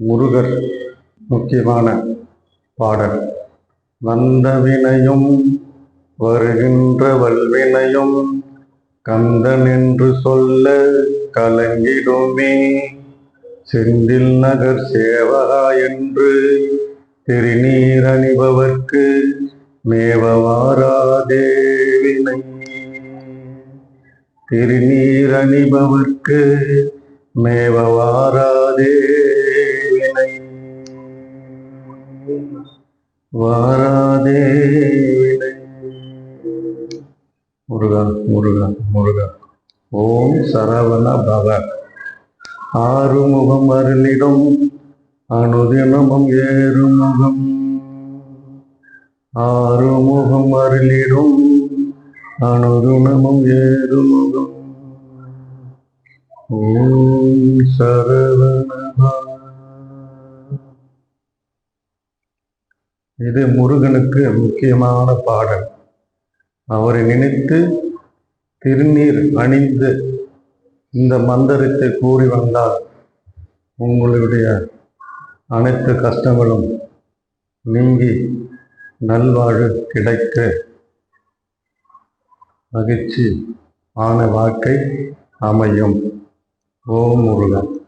முருகர் முக்கியமான பாடல். வந்த வினையும் வருகின்ற வல்வினையும் கந்தன் என்று சொல்ல கலங்கிடுமே. செந்தில் நகர் சேவகா என்று திருநீர் அணிபவர்க்கு மேவவாராதே வினை. திருநீர் அணிபவர்க்கு மேவவாராதே வினை. வாராதே வினை. முருகா முருகா முருகா. ஓம் சரவண பவ. ஆறுமுகம் அருளிடும் அனுதினமும் ஏறுமுகம். ஆறுமுகம் அருளிடும் அனுதினமும் ஏறுமுகம். ஓம் சரவண பவ. இது முருகனுக்கு முக்கியமான பாடல். அவரை நினைத்து திருநீர் அணிந்து இந்த மந்திரத்தை கூறி வந்தால் உங்களுடைய அனைத்து கஷ்டங்களும் நீங்கி நல்வாழ்வு கிடைக்க மகிழ்ச்சி ஆன வாழ்க்கை அமையும். ஓம் முருகன்.